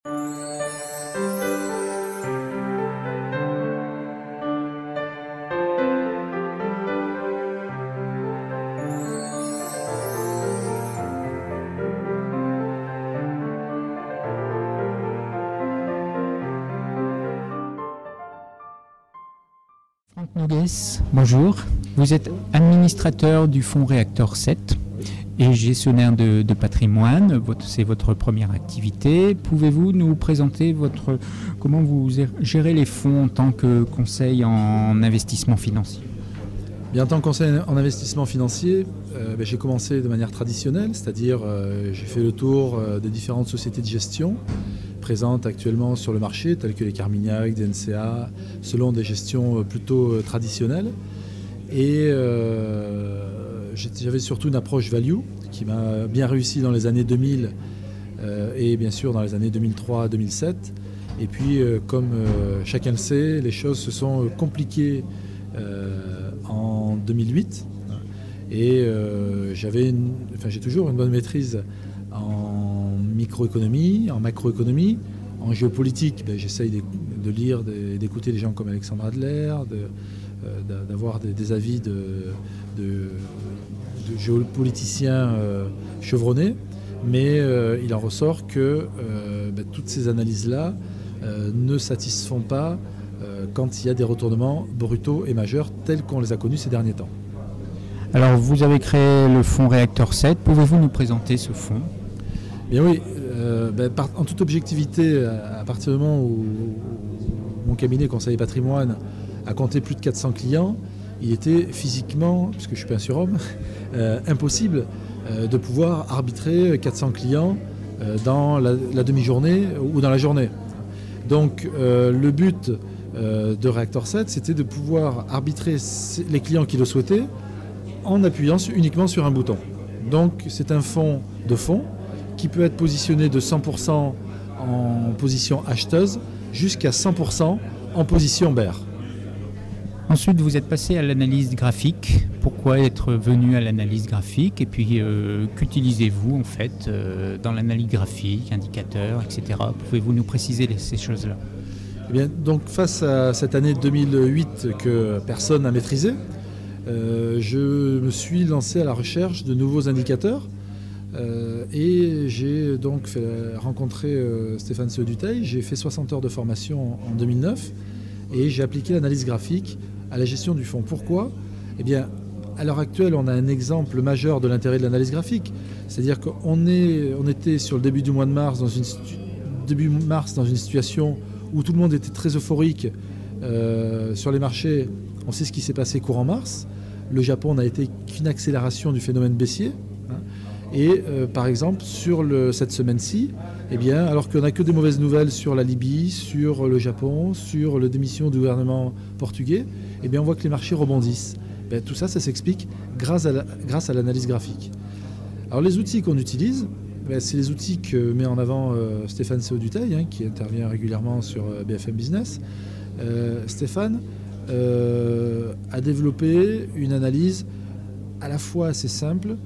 Franck Noguès, bonjour. Vous êtes administrateur du fonds Réacteur 7 et gestionnaire de patrimoine. C'est votre première activité. Pouvez-vous nous présenter comment vous gérez les fonds en tant que conseil en investissement financier? Bien, en tant que conseiller en investissement financier, j'ai commencé de manière traditionnelle, c'est-à-dire j'ai fait le tour des différentes sociétés de gestion présentes actuellement sur le marché, telles que les Carmignac, des NCA, selon des gestions plutôt traditionnelles. Et j'avais surtout une approche value qui m'a bien réussi dans les années 2000 et bien sûr dans les années 2003-2007. Et puis, comme chacun le sait, les choses se sont compliquées en 2008 et j'ai toujours une bonne maîtrise en microéconomie, en macroéconomie, en géopolitique. J'essaye de lire, d'écouter des gens comme Alexandre Adler, d'avoir des avis de géopoliticiens chevronnés, mais il en ressort que toutes ces analyses-là ne satisfont pas quand il y a des retournements brutaux et majeurs tels qu'on les a connus ces derniers temps. Alors, vous avez créé le fonds Réacteur 7. Pouvez-vous nous présenter ce fonds? Bien oui, en toute objectivité, à partir du moment où mon cabinet conseiller patrimoine a compté plus de 400 clients, il était physiquement, puisque je ne suis pas un surhomme, impossible de pouvoir arbitrer 400 clients dans la demi-journée ou dans la journée. Donc le but de Réacteur 7, c'était de pouvoir arbitrer les clients qui le souhaitaient en appuyant uniquement sur un bouton. Donc c'est un fonds de fonds qui peut être positionné de 100% en position acheteuse jusqu'à 100% en position bear. Ensuite, vous êtes passé à l'analyse graphique. Pourquoi être venu à l'analyse graphique? Et puis, qu'utilisez-vous en fait dans l'analyse graphique, indicateurs, etc. Pouvez-vous nous préciser ces choses-là? Eh bien, donc face à cette année 2008 que personne n'a maîtrisée, je me suis lancé à la recherche de nouveaux indicateurs et j'ai donc rencontré Stéphane Seau-Dutheil. J'ai fait 60 heures de formation en 2009 et j'ai appliqué l'analyse graphique à la gestion du fonds. Pourquoi? Eh bien, à l'heure actuelle, on a un exemple majeur de l'intérêt de l'analyse graphique. C'est-à-dire qu'on était sur le début du mois de mars dans une situation où tout le monde était très euphorique sur les marchés. On sait ce qui s'est passé courant mars. Le Japon n'a été qu'une accélération du phénomène baissier. Et par exemple, sur cette semaine-ci, eh bien, alors qu'on n'a que des mauvaises nouvelles sur la Libye, sur le Japon, sur la démission du gouvernement portugais, eh bien, on voit que les marchés rebondissent. Ben, tout ça, ça s'explique grâce à l'analyse graphique. Alors les outils qu'on utilise, ben, c'est les outils que met en avant Stéphane Seau-Dutheil, qui intervient régulièrement sur BFM Business. Stéphane a développé une analyse à la fois assez simple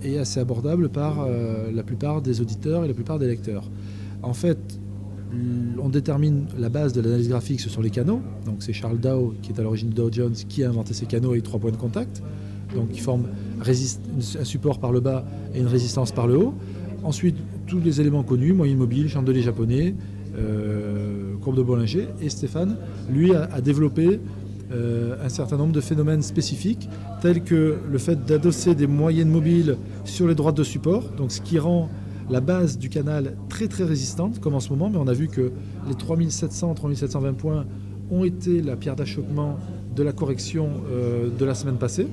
et assez abordable par la plupart des auditeurs et la plupart des lecteurs. En fait, on détermine la base de l'analyse graphique, ce sont les canaux. Donc c'est Charles Dow, qui est à l'origine de Dow Jones, qui a inventé ces canaux avec 3 points de contact. Donc qui forment un support par le bas et une résistance par le haut. Ensuite, tous les éléments connus, moyenne mobile, chandelier japonais, courbe de Bollinger. Et Stéphane, lui, a développé un certain nombre de phénomènes spécifiques, tels que le fait d'adosser des moyennes mobiles sur les droites de support, donc ce qui rend la base du canal très très résistante, comme en ce moment, mais on a vu que les 3700-3720 points ont été la pierre d'achoppement de la correction de la semaine passée.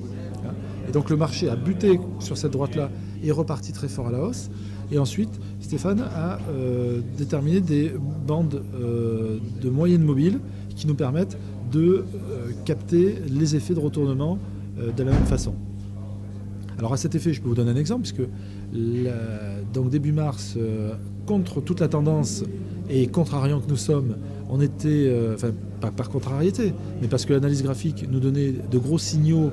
Et donc le marché a buté sur cette droite-là et est reparti très fort à la hausse. Et ensuite, Stéphane a déterminé des bandes de moyenne mobile qui nous permettent de capter les effets de retournement de la même façon. Alors à cet effet, je peux vous donner un exemple, puisque donc début mars, contre toute la tendance et contrariant que nous sommes, on était, enfin pas par contrariété, mais parce que l'analyse graphique nous donnait de gros signaux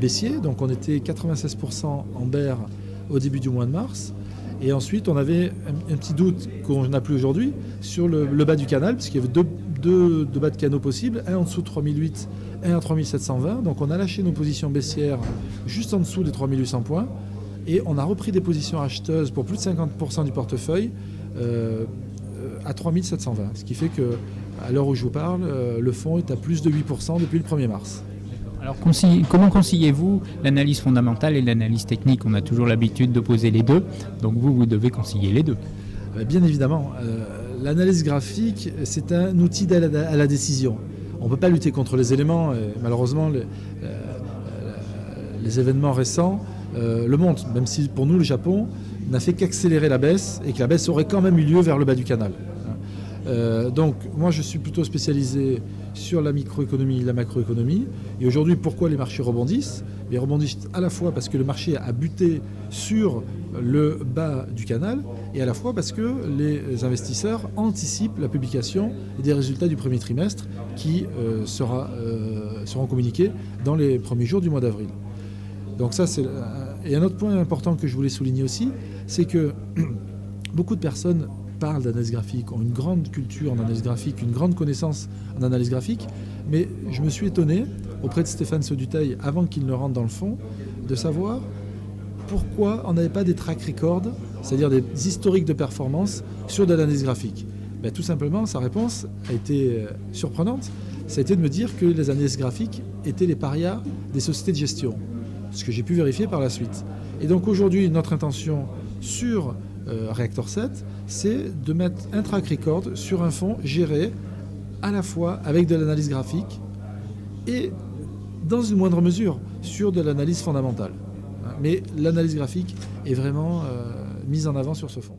baissiers, donc on était 96% en bear au début du mois de mars, Et ensuite, on avait un petit doute qu'on n'a plus aujourd'hui sur le bas du canal, puisqu'il y avait deux bas de canaux possibles, un en dessous de 3008 et un à 3720. Donc on a lâché nos positions baissières juste en dessous des 3800 points et on a repris des positions acheteuses pour plus de 50% du portefeuille à 3720. Ce qui fait qu'à l'heure où je vous parle, le fonds est à plus de 8% depuis le 1er mars. Alors comment conciliez-vous l'analyse fondamentale et l'analyse technique? On a toujours l'habitude d'opposer les deux, donc vous devez concilier les deux. Bien évidemment, l'analyse graphique, c'est un outil d'aide à la décision. On ne peut pas lutter contre les éléments, et malheureusement les événements récents le montrent, même si pour nous le Japon n'a fait qu'accélérer la baisse et que la baisse aurait quand même eu lieu vers le bas du canal. Donc moi je suis plutôt spécialisé sur la microéconomie et la macroéconomie. Et aujourd'hui, pourquoi les marchés rebondissent? Ils rebondissent à la fois parce que le marché a buté sur le bas du canal et à la fois parce que les investisseurs anticipent la publication des résultats du premier trimestre qui seront communiqués dans les premiers jours du mois d'avril. Donc ça, et un autre point important que je voulais souligner aussi, c'est que beaucoup de personnes parlent d'analyse graphique, ont une grande culture en analyse graphique, une grande connaissance en analyse graphique, mais je me suis étonné auprès de Stéphane Sauduteil, avant qu'il ne rentre dans le fond, de savoir pourquoi on n'avait pas des track records, c'est-à-dire des historiques de performance sur de l'analyse graphique. Tout simplement, sa réponse a été surprenante, ça a été de me dire que les analyses graphiques étaient les parias des sociétés de gestion, ce que j'ai pu vérifier par la suite. Et donc aujourd'hui, notre intention sur Reactor 7, c'est de mettre un track record sur un fonds géré à la fois avec de l'analyse graphique et dans une moindre mesure sur de l'analyse fondamentale. Mais l'analyse graphique est vraiment mise en avant sur ce fonds.